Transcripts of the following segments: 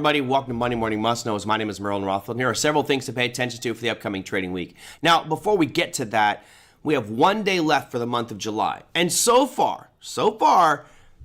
everybody. Welcome to Monday Morning Must Knows. My name is Merlin Rothfield. Here are several things to pay attention to for the upcoming trading week. Now, before we get to that, we have 1 day left for the month of July. And so far,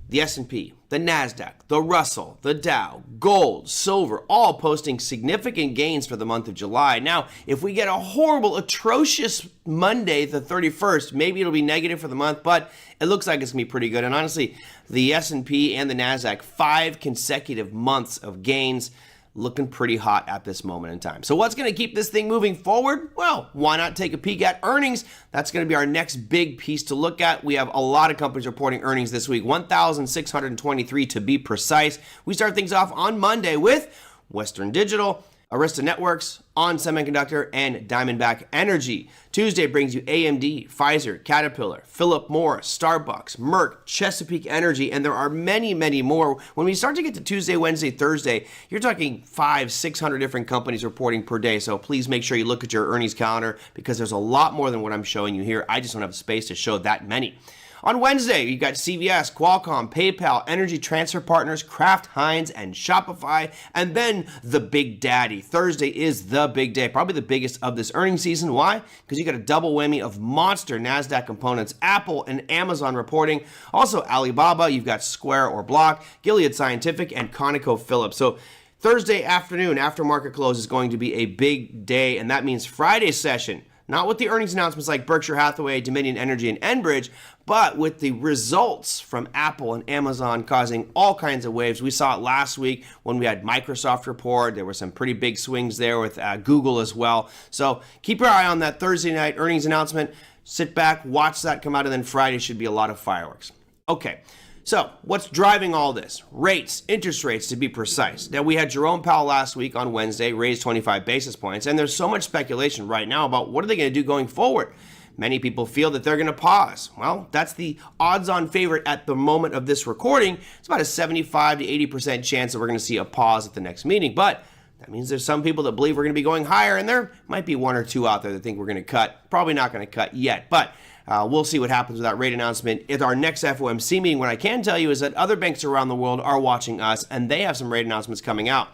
the S&P, the NASDAQ, the Russell, the Dow, gold, silver, all posting significant gains for the month of July. Now, if we get a horrible, atrocious Monday, the 31st, maybe it'll be negative for the month, but it looks like it's going to be pretty good. And honestly, the S&P and the NASDAQ, 5 consecutive months of gains, looking pretty hot at this moment in time. So what's going to keep this thing moving forward? Well, why not take a peek at earnings? That's going to be our next big piece to look at. We have a lot of companies reporting earnings this week, 1,623 to be precise. We start things off on Monday with Western Digital, Arista Networks, ON Semiconductor, and Diamondback Energy. Tuesday brings you AMD, Pfizer, Caterpillar, Philip Morris, Starbucks, Merck, Chesapeake Energy, and there are many, many more. When we start to get to Tuesday, Wednesday, Thursday, you're talking 500-600 different companies reporting per day. So please make sure you look at your earnings calendar because there's a lot more than what I'm showing you here. I just don't have space to show that many. On Wednesday, you got CVS, Qualcomm, PayPal, Energy Transfer Partners, Kraft Heinz, and Shopify. And then the big daddy. Thursday is the big day, probably the biggest of this earnings season. Why? Because you got a double whammy of monster NASDAQ components, Apple and Amazon reporting. Also Alibaba, you've got Square or Block, Gilead Scientific, and ConocoPhillips. So Thursday afternoon, after market close, is going to be a big day, and that means Friday's session. Not with the earnings announcements like Berkshire Hathaway, Dominion Energy, and Enbridge, but with the results from Apple and Amazon causing all kinds of waves. We saw it last week when we had Microsoft report. There were some pretty big swings there with Google as well. So keep your eye on that Thursday night earnings announcement. Sit back, watch that come out, and then Friday should be a lot of fireworks. Okay. So what's driving all this? Rates, interest rates to be precise. Now we had Jerome Powell last week on Wednesday, raised 25 basis points, and there's so much speculation right now about what are they going to do going forward. Many people feel that they're going to pause. Well, that's the odds-on favorite at the moment of this recording. It's about a 75 to 80% chance that we're going to see a pause at the next meeting, but that means there's some people that believe we're going to be going higher, and there might be one or two out there that think we're going to cut. Probably not going to cut yet, but we'll see what happens with that rate announcement at our next FOMC meeting. What I can tell you is that other banks around the world are watching us, and they have some rate announcements coming out.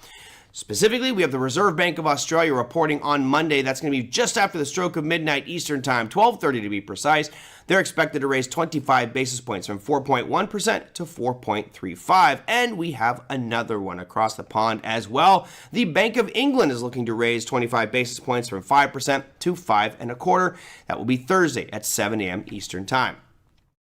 Specifically, we have the Reserve Bank of Australia reporting on Monday. That's going to be just after the stroke of midnight Eastern Time, 12:30 to be precise. They're expected to raise 25 basis points from 4.1% to 4.35%. And we have another one across the pond as well. The Bank of England is looking to raise 25 basis points from 5% to 5.25%. That will be Thursday at 7 a.m. Eastern Time.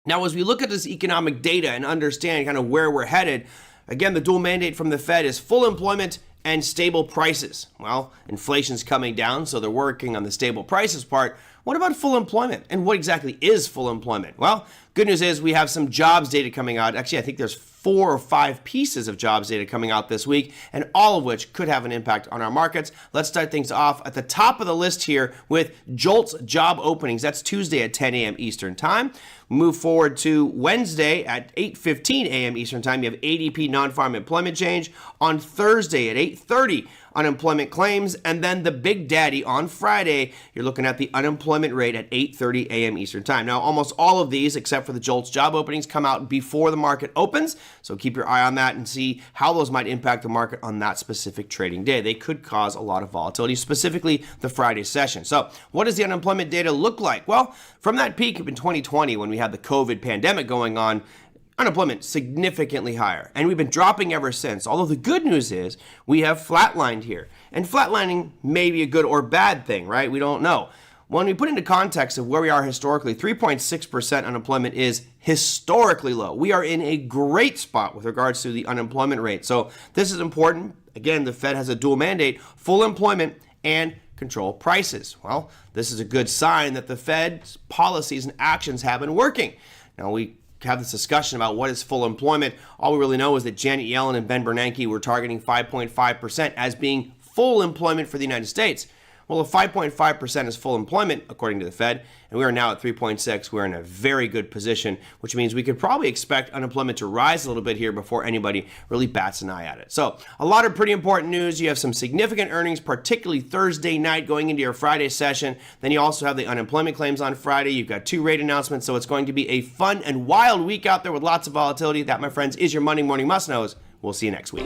Now, as we look at this economic data and understand kind of where we're headed, again, the dual mandate from the Fed is full employment and stable prices. Well, inflation's coming down, so they're working on the stable prices part. What about full employment? And what exactly is full employment? Well, good news is we have some jobs data coming out. Actually, I think there's 4 or 5 pieces of jobs data coming out this week, and all of which could have an impact on our markets. Let's start things off at the top of the list here with JOLTS job openings. That's Tuesday at 10 a.m. Eastern Time. Move forward to Wednesday at 8:15 a.m. Eastern Time. You have ADP non-farm employment change. On Thursday at 8:30, unemployment claims. And then the big daddy on Friday, you're looking at the unemployment rate at 8:30 a.m. Eastern Time. Now, almost all of these, except for the JOLTS job openings, come out before the market opens. So keep your eye on that and see how those might impact the market on that specific trading day. They could cause a lot of volatility, specifically the Friday session. So what does the unemployment data look like? Well, from that peak in 2020 when we had the COVID pandemic going on, unemployment significantly higher, and we've been dropping ever since. Although the good news is we have flatlined here, and flatlining may be a good or bad thing, right? We don't know. When we put into context of where we are historically, 3.6% unemployment is historically low. We are in a great spot with regards to the unemployment rate. So this is important. Again, the Fed has a dual mandate, full employment and control prices. Well, this is a good sign that the Fed's policies and actions have been working. Now, we have this discussion about what is full employment. All we really know is that Janet Yellen and Ben Bernanke were targeting 5.5% as being full employment for the United States. Well, if 5.5% is full employment, according to the Fed, and we are now at 3.6, we're in a very good position, which means we could probably expect unemployment to rise a little bit here before anybody really bats an eye at it. So a lot of pretty important news. You have some significant earnings, particularly Thursday night going into your Friday session. Then you also have the unemployment claims on Friday. You've got 2 rate announcements. So it's going to be a fun and wild week out there with lots of volatility. That, my friends, is your Monday Morning Must Knows. We'll see you next week.